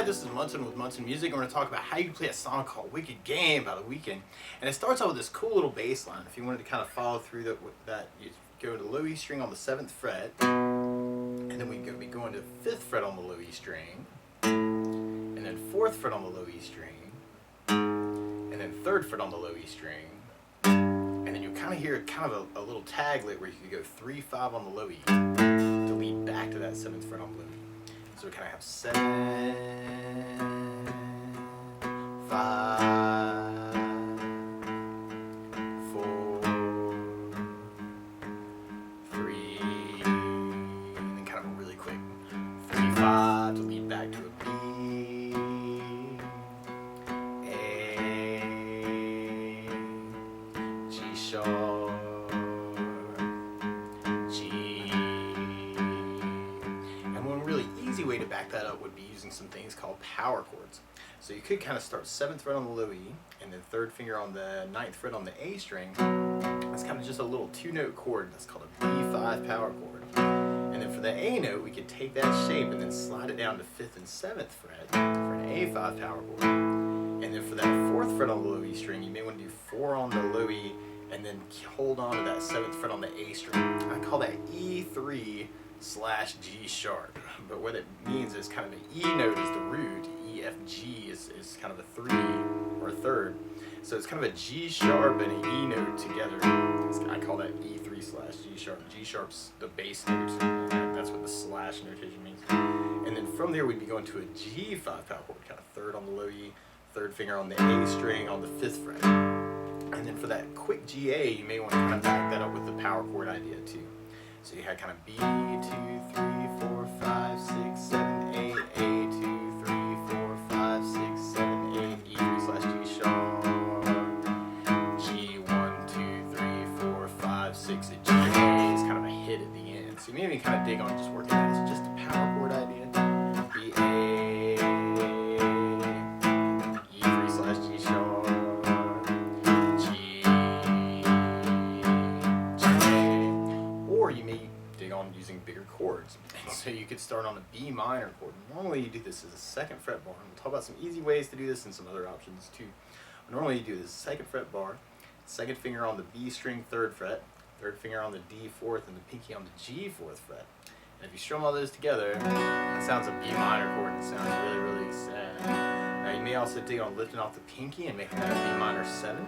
this is Munson with Munson Music, and we're going to talk about how you play a song called Wicked Game by the Weeknd. And it starts out with this cool little bass line. If you wanted to kind of follow through that you go to the low E string on the 7th fret, and then we're going to be going to 5th fret on the low E string, and then 4th fret on the low E string, and then 3rd fret on the low E string, and then you kind of hear kind of a little taglet where you could go 3, 5 on the low E to lead back to that 7th fret on the low E. So we kind of have 7, 5, 4, 3, and then kind of a really quick 3, 5 to lead back to a B, A, G sharp, easy way to back that up would be using some things called power chords. So you could kind of start 7th fret on the low E, and then 3rd finger on the 9th fret on the A string. That's kind of just a little 2-note chord. That's called a B5 power chord. And then for the A note, we could take that shape and then slide it down to 5th and 7th fret for an A5 power chord. And then for that 4th fret on the low E string, you may want to do 4 on the low E and then hold on to that 7th fret on the A string. I call that E3/G sharp, but what it means is kind of an E note is the root, E, F, G is kind of a 3 or a 3rd, so it's kind of a G sharp and an E note together. I call that E3/G sharp. G sharp's the bass note, that's what the slash notation means. And then from there we'd be going to a G5 power chord, kind of 3rd on the low E, 3rd finger on the A string on the 5th fret. And then for that quick GA, you may want to kind of back that up with the power chord idea too. So you had kind of B, 2, 3, 4, 5, 6, 7, 8, A, 2, 3, 4, 5, 6, 7, 8, E3/G sharp, G, 1, 2, 3, 4, 5, 6, and G, A is kind of a hit at the end. So you maybe kind of dig on just working that as just a power chord idea. B, A, E3/G sharp, G, or you may dig on using bigger chords. And so you could start on a B minor chord. Normally you do this as a 2nd fret bar. We'll talk about some easy ways to do this and some other options too. Normally you do this 2nd fret bar, 2nd finger on the B string 3rd fret, 3rd finger on the D 4th, and the pinky on the G 4th fret. And if you strum all those together, that sounds a B minor chord and it sounds really, really sad. Now you may also dig on lifting off the pinky and making that a B minor 7.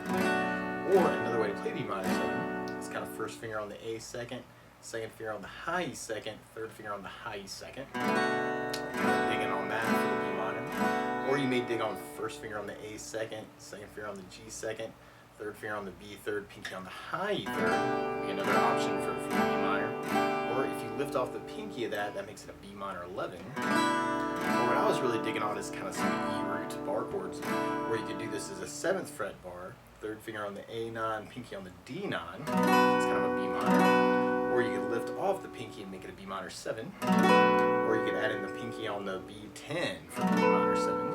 Or another way to play B minor 7 is kind of 1st finger on the A 2nd, 2nd finger on the high E 2nd, 3rd finger on the high E 2nd. Digging on that for the B minor. Or you may dig on 1st finger on the A 2nd, 2nd finger on the G 2nd, 3rd finger on the B 3rd, pinky on the high E 3rd. Would be another option for the B minor. Or if you lift off the pinky of that makes it a B minor 11. Or what I was really digging on is kind of some E root bar chords, where you could do this as a 7th fret bar, 3rd finger on the A9, pinky on the D9. So it's kind of a B minor. Or you could lift off the pinky and make it a B minor 7. Or you could add in the pinky on the B10 for the B minor 7.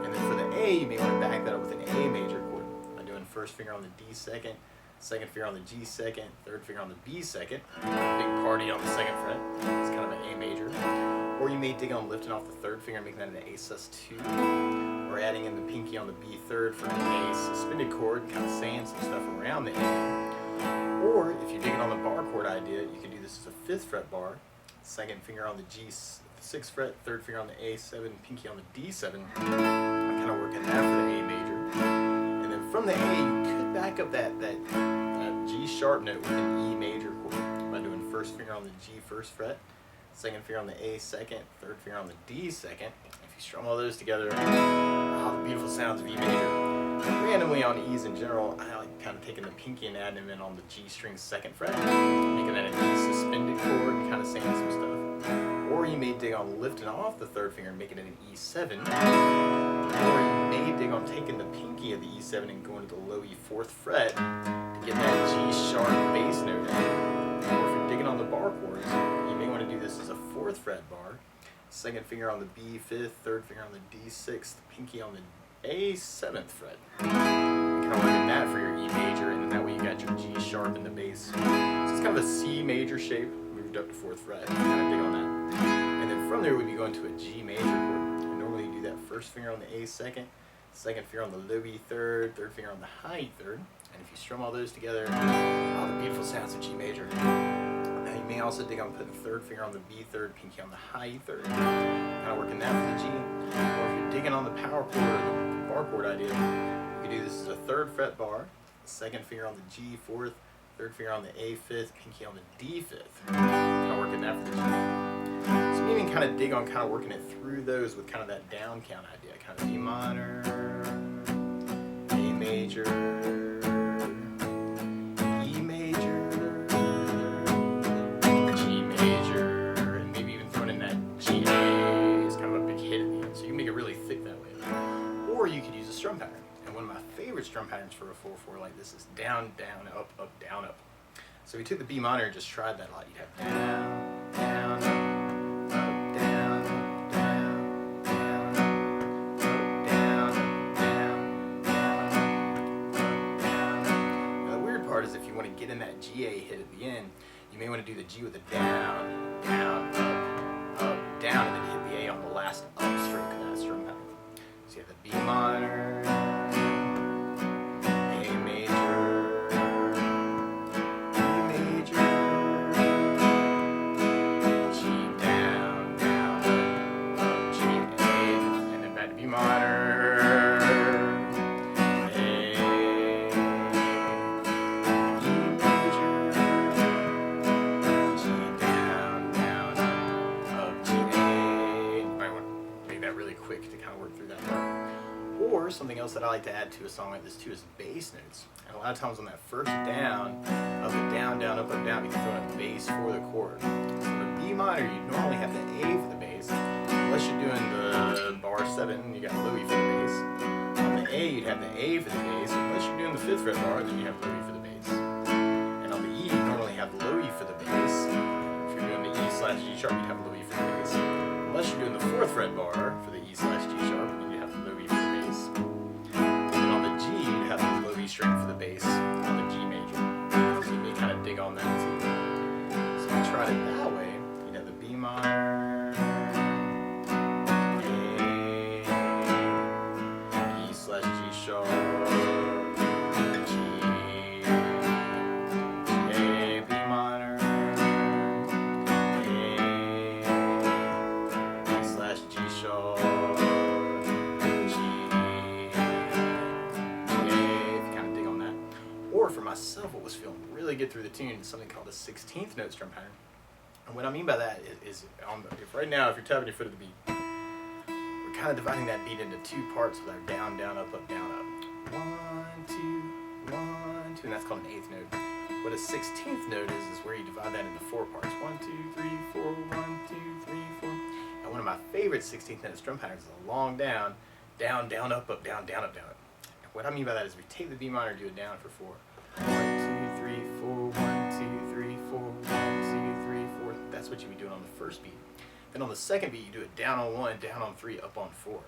And then for the A, you may want to back that up with an A major chord by doing 1st finger on the D 2nd, 2nd finger on the G 2nd, 3rd finger on the B 2nd. Big party on the 2nd fret. It's kind of an A major. Or you may dig on lifting off the 3rd finger and making that an A sus2. Or adding in the pinky on the B 3rd for an A suspended chord and kind of saying some stuff around the A. Or if you're digging on the bar chord idea, you can do this as a 5th fret bar, 2nd finger on the G 6th fret, 3rd finger on the A7, pinky on the D7. Kind of working that for the A major. And then from the A, you could back up that G sharp note with an E major chord by doing 1st finger on the G 1st fret, 2nd finger on the A 2nd, 3rd finger on the D 2nd. If you strum all those together, the beautiful sounds of E major. Randomly on E's in general, I like kind of taking the pinky and adding them in on the G string 2nd fret, making that an E suspended chord and kind of saying some stuff. Or you may dig on lifting off the 3rd finger and making it an E7. Or you may dig on taking the pinky of the E7 and going to the low E 4th fret to get that G sharp bass note in. Or if you're digging on the bar chords, you may want to do this as a 4th fret bar, 2nd finger on the B 5th, 3rd finger on the D 6th, pinky on the A 7th fret. Kind of working that for your E major, and then that way you got your G sharp in the bass. So it's kind of a C major shape, moved up to 4th fret. Kind of dig on that. And then from there we'd be going to a G major chord. And normally you do that first finger on the A second, second finger on the low E third, third finger on the high E third. And if you strum all those together, all the beautiful sounds of G major. Now you may also dig on putting the third finger on the B third, pinky on the high E third. Kind of working that for the G. Or if you're digging on the power chord or the bar chord idea, you could do this as a third fret bar, second finger on the G fourth, third finger on the A fifth, pinky on the D fifth. Kind of working that for the G. So you can kind of dig on kind of working it through those with kind of that down count idea. Kind of D minor, A major, E major, G major, and maybe even throwing in that G A is kind of a big hit at the end. So you can make it really thick that way. Or you could use a strum pattern. And one of my favorite strum patterns for a 4/4 like this is down, down, up, up, down, up. So we took the B minor and just tried that a lot. You'd have down, down, up, up, down, down, down, up, down, down, down. Now the weird part is if you want to get in that G A hit at the end, you may want to do the G with a down, down, up, down, and then hit the A on the last up stroke of that strum pattern. So you have the B minor, something else that I like to add to a song like this too is bass notes. And a lot of times on that first down of the down, down, up, down, you can throw in a bass for the chord. So the B minor, you normally have the A for the bass, unless you're doing the bar 7, you got low E for the bass. On the A, you'd have the A for the bass, unless you're doing the 5th fret bar, then you have low E for the bass. And on the E, you normally have low E for the bass. If you're doing the E/G sharp, you'd have low E for the bass. Unless you're doing the 4th fret bar for the E/G sharp, then you have low E for the bass. And on the G, you'd have the low E string for the bass on the G major. So you may kind of dig on that too. So if you tried it that way, you'd have the B minor, A, E/G sharp, G, A, B minor, A, E/G sharp, for myself, what was feeling really good through the tune is something called a 16th note strum pattern. And what I mean by that is if right now, if you're tapping your foot at the beat, we're kind of dividing that beat into 2 parts with our down, down, up, down, up. 1, 2, 1, 2, and that's called an 8th note. What a 16th note is where you divide that into 4 parts. 1, 2, 3, 4, 1, 2, 3, 4. And one of my favorite 16th note strum patterns is a long down, down, down, up, down, down, up, down, up. And what I mean by that is we take the B minor and do it down for 4. 1, 2, 3, 4, 1, 2, 3, 4, 1, 2, 3, 4. That's what you be doing on the first beat. Then on the second beat, you do it down on 1, down on 3, up on 4.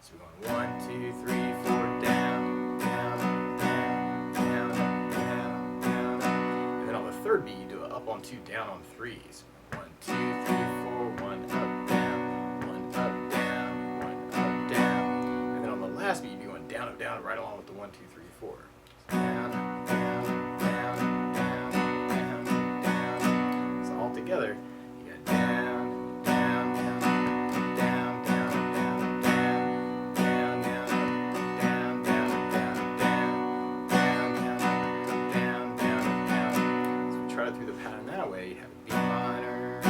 So we're going 1, 2, 3, 4, down, down, down, down, down, down. And then on the third beat, you do it up on 2, down on 3s. 1, 2, 3, 4, 1, up, down, 1, up, down, 1, up, down. And then on the last beat, you be going down, up, down, right along with the 1, 2, 3, 4. Down, down, down, down, down, down. So all together, you got down, down, down, down, down, down, down, down, down, down, down, down, down, down, down, down, down. So we try it through the pattern that way. You have a B minor,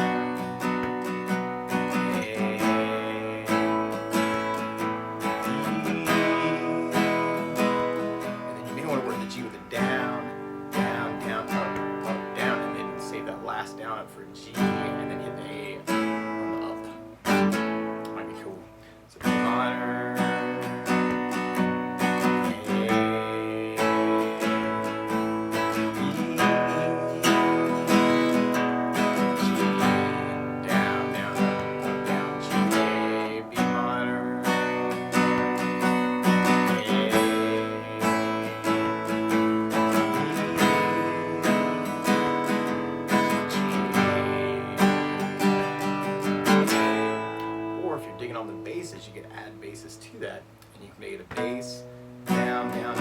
if you're digging on the basses, you could add basses to that, and you can make it a bass, down, down, up,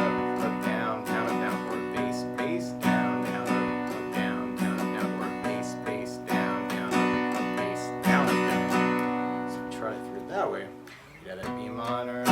down, down, up, down, or a bass, bass, down, down, up, down, down, up, down, or a bass, bass, down, down, up, bass, down, up, down. So if you try it through it that way, you got that B minor,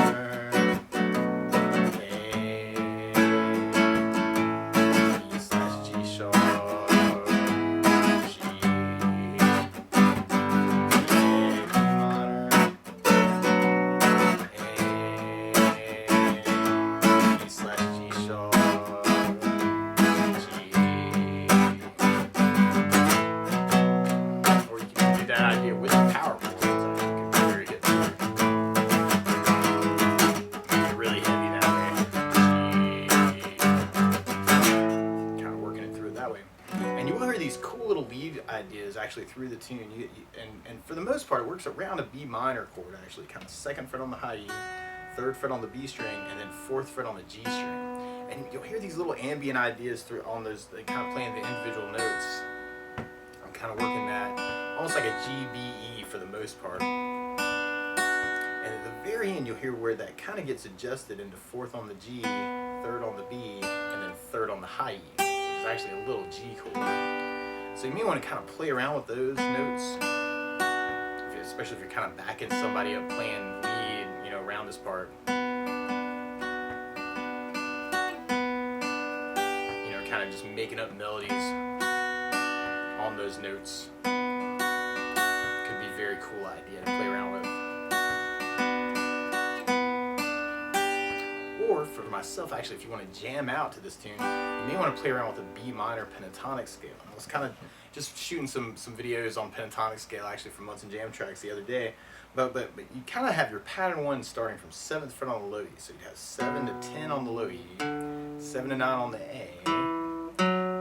these cool little lead ideas actually through the tune, and for the most part it works around a B minor chord actually, kind of 2nd fret on the high E, 3rd fret on the B string, and then 4th fret on the G string. And you'll hear these little ambient ideas through on those, kind of playing the individual notes. I'm kind of working that almost like a G, B, E for the most part. And at the very end you'll hear where that kind of gets adjusted into 4th on the G, 3rd on the B, and then 3rd on the high E, which is actually a little G chord. So you may want to kind of play around with those notes, especially if you're kind of backing somebody up playing lead, around this part. Kind of just making up melodies on those notes. Could be a very cool idea to play around with. Or for myself, actually, if you want to jam out to this tune, you may want to play around with a B minor pentatonic scale. I was kind of just shooting some videos on pentatonic scale actually from Munson Jam Tracks the other day, but you kind of have your pattern 1 starting from 7th fret on the low E, so you'd have 7 to 10 on the low E, 7 to 9 on the A,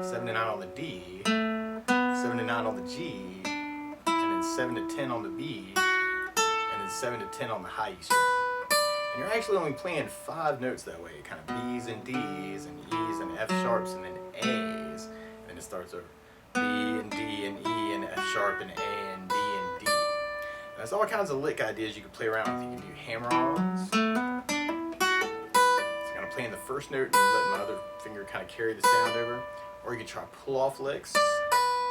7 to 9 on the D, 7 to 9 on the G, and then 7 to 10 on the B, and then 7 to 10 on the high E string. And you're actually only playing 5 notes that way, kind of B's and D's and E's and F sharps and then A's, and then it starts over B and D and E and F sharp and A and D and D. And there's all kinds of lick ideas you can play around with. You can do hammer-ons. So kind of playing the first note and letting my other finger kind of carry the sound over. Or you could try pull-off licks,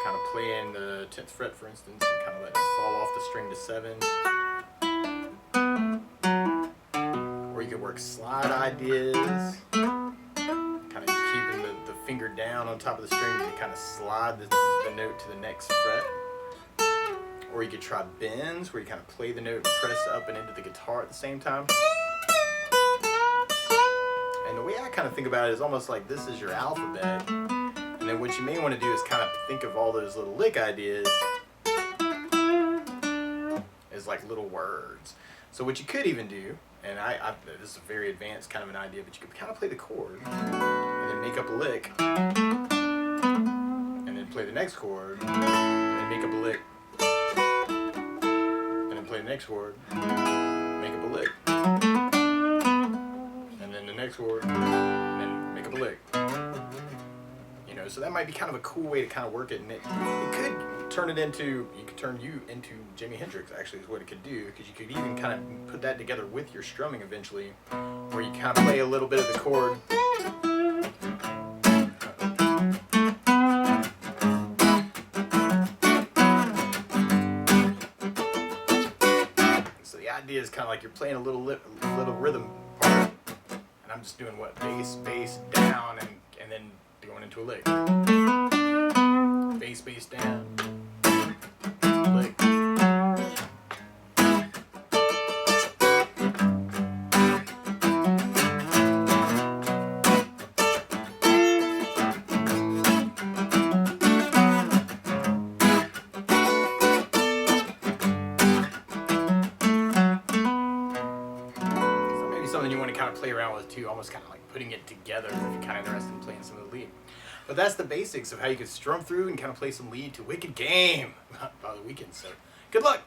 kind of playing the 10th fret for instance, and kind of letting it fall off the string to 7. Or you could work slide ideas, kind of keeping the finger down on top of the string to kind of slide the note to the next fret. Or you could try bends, where you kind of play the note and press up and into the guitar at the same time. And the way I kind of think about it is almost like this is your alphabet. And then what you may want to do is kind of think of all those little lick ideas as like little words. So what you could even do, and this is a very advanced kind of an idea, but you could kind of play the chord and then make up a lick, and then play the next chord, and then make up a lick, and then play the next chord, make up a lick, and then the next chord, and then make up a lick. So that might be kind of a cool way to kind of work it, and it could turn you into Jimi Hendrix actually is what it could do, because you could even kind of put that together with your strumming eventually, where you kind of play a little bit of the chord. So the idea is kind of like you're playing a little rhythm part, and I'm just doing bass, bass, down, and then going into a lick. Bass, bass, down. Lick. So maybe something you want to kind of play around with too, almost kind of like putting it together if you're kind of interested in playing some of the lead. But that's the basics of how you can strum through and kind of play some lead to Wicked Game by the Weeknd. So good luck!